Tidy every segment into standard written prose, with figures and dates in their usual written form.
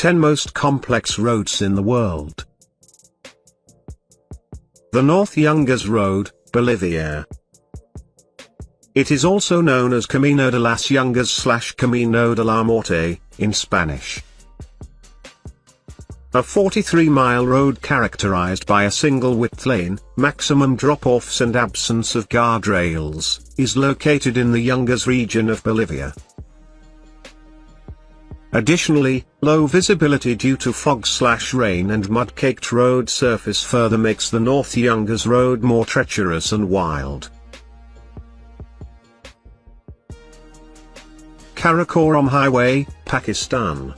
10 most complex roads in the world. The North Yungas Road, Bolivia. It is also known as Camino de las Yungas / Camino de la Muerte, in Spanish. A 43-mile road characterized by a single width lane, maximum drop-offs and absence of guardrails, is located in the Yungas region of Bolivia. Additionally, low visibility due to fog/rain and mud-caked road surface further makes the North Yungas Road more treacherous and wild. Karakoram Highway, Pakistan.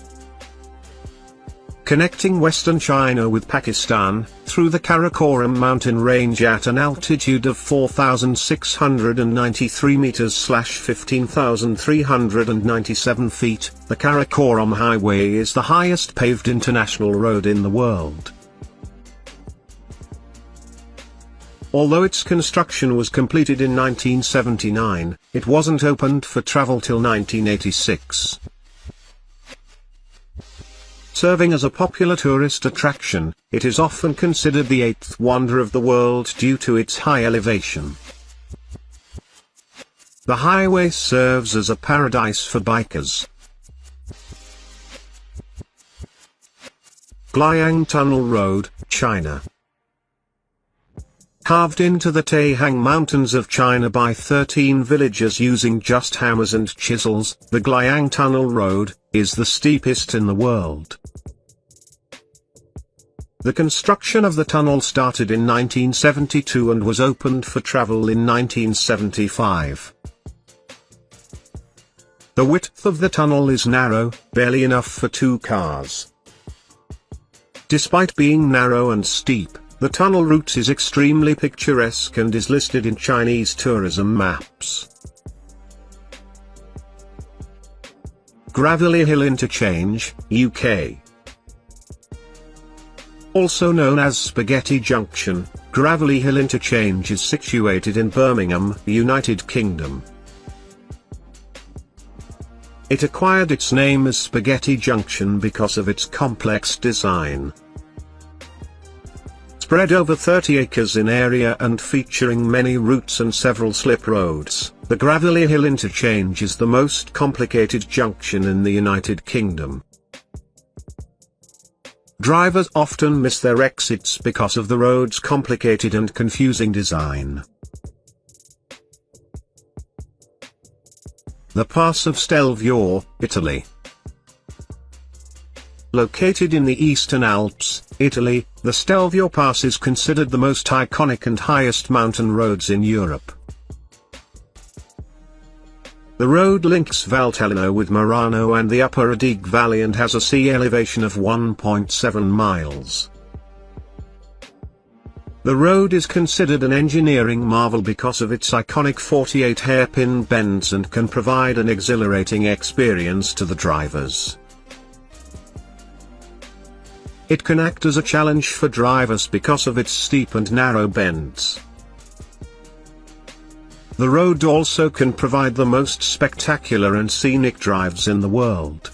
Connecting western China with Pakistan, through the Karakoram mountain range at an altitude of 4,693 meters / 15,397 feet, the Karakoram Highway is the highest paved international road in the world. Although its construction was completed in 1979, it wasn't opened for travel till 1986. Serving as a popular tourist attraction, it is often considered the eighth wonder of the world due to its high elevation. The highway serves as a paradise for bikers. Guiyang Tunnel Road, China. Carved into the Taihang Mountains of China by 13 villagers using just hammers and chisels, the Guiyang Tunnel Road is the steepest in the world. The construction of the tunnel started in 1972 and was opened for travel in 1975. The width of the tunnel is narrow, barely enough for 2 cars. Despite being narrow and steep, the tunnel route is extremely picturesque and is listed in Chinese tourism maps. Gravelly Hill Interchange, UK. Also known as Spaghetti Junction, Gravelly Hill Interchange is situated in Birmingham, United Kingdom. It acquired its name as Spaghetti Junction because of its complex design. Spread over 30 acres in area and featuring many routes and several slip roads, the Gravelly Hill Interchange is the most complicated junction in the United Kingdom. Drivers often miss their exits because of the road's complicated and confusing design. The Pass of Stelvio, Italy. Located in the Eastern Alps, Italy, the Stelvio Pass is considered the most iconic and highest mountain roads in Europe. The road links Valtellina with Murano and the Upper Adige Valley and has a sea elevation of 1.7 miles. The road is considered an engineering marvel because of its iconic 48 hairpin bends and can provide an exhilarating experience to the drivers. It can act as a challenge for drivers because of its steep and narrow bends. The road also can provide the most spectacular and scenic drives in the world.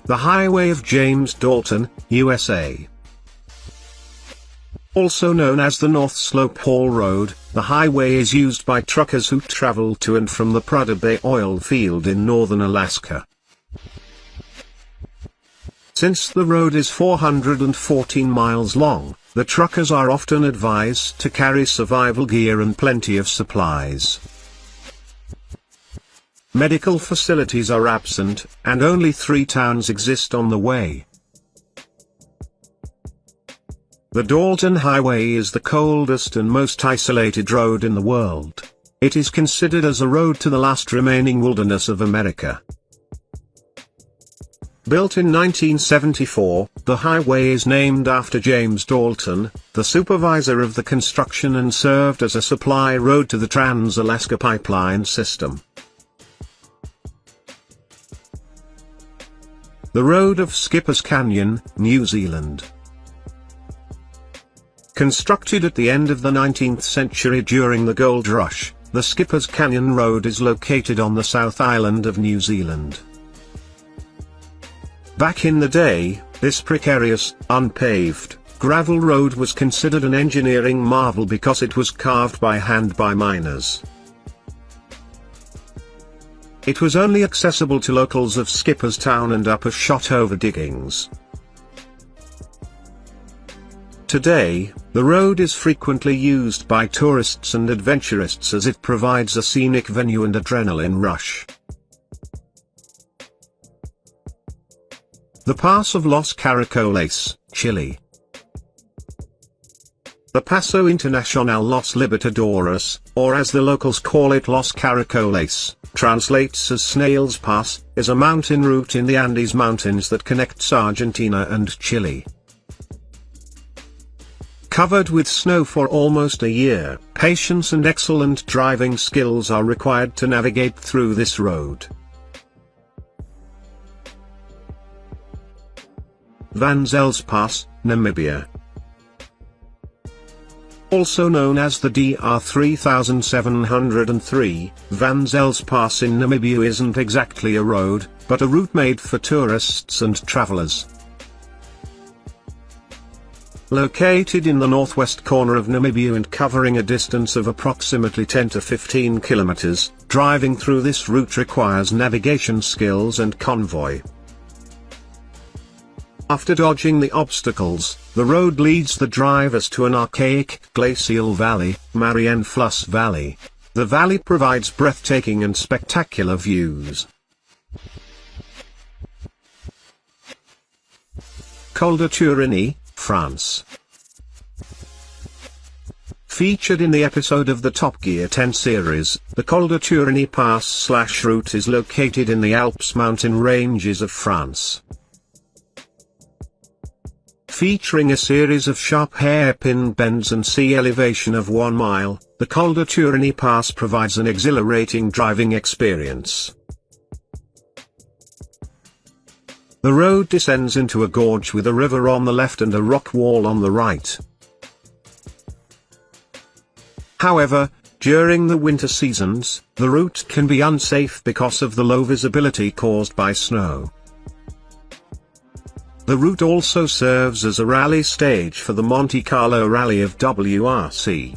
The Highway of James Dalton, USA. Also known as the North Slope Haul Road, the highway is used by truckers who travel to and from the Prudhoe Bay oil field in northern Alaska. Since the road is 414 miles long, the truckers are often advised to carry survival gear and plenty of supplies. Medical facilities are absent, and only 3 towns exist on the way. The Dalton Highway is the coldest and most isolated road in the world. It is considered as a road to the last remaining wilderness of America. Built in 1974, the highway is named after James Dalton, the supervisor of the construction, and served as a supply road to the Trans-Alaska Pipeline system. The Road of Skippers Canyon, New Zealand. Constructed at the end of the 19th century during the Gold Rush, the Skippers Canyon Road is located on the South Island of New Zealand. Back in the day, this precarious, unpaved, gravel road was considered an engineering marvel because it was carved by hand by miners. It was only accessible to locals of Skipper's Town and Upper Shotover diggings. Today, the road is frequently used by tourists and adventurists as it provides a scenic venue and adrenaline rush. The Pass of Los Caracoles, Chile. The Paso Internacional Los Libertadores, or as the locals call it Los Caracoles, translates as Snail's Pass, is a mountain route in the Andes Mountains that connects Argentina and Chile. Covered with snow for almost a year, patience and excellent driving skills are required to navigate through this road. Vanzels Pass, Namibia. Also known as the DR 3703, Vanzels Pass in Namibia isn't exactly a road, but a route made for tourists and travelers. Located in the northwest corner of Namibia and covering a distance of approximately 10 to 15 kilometers, driving through this route requires navigation skills and convoy. After dodging the obstacles, the road leads the drivers to an archaic glacial valley, Marienfluss Valley. The valley provides breathtaking and spectacular views. Calder, Turiny, France. Featured in the episode of the Top Gear 10 series, the Calder Turiny Pass/route is located in the Alps mountain ranges of France. Featuring a series of sharp hairpin bends and sea elevation of 1 mile, the Calder Turiny Pass provides an exhilarating driving experience. The road descends into a gorge with a river on the left and a rock wall on the right. However, during the winter seasons, the route can be unsafe because of the low visibility caused by snow. The route also serves as a rally stage for the Monte Carlo Rally of WRC.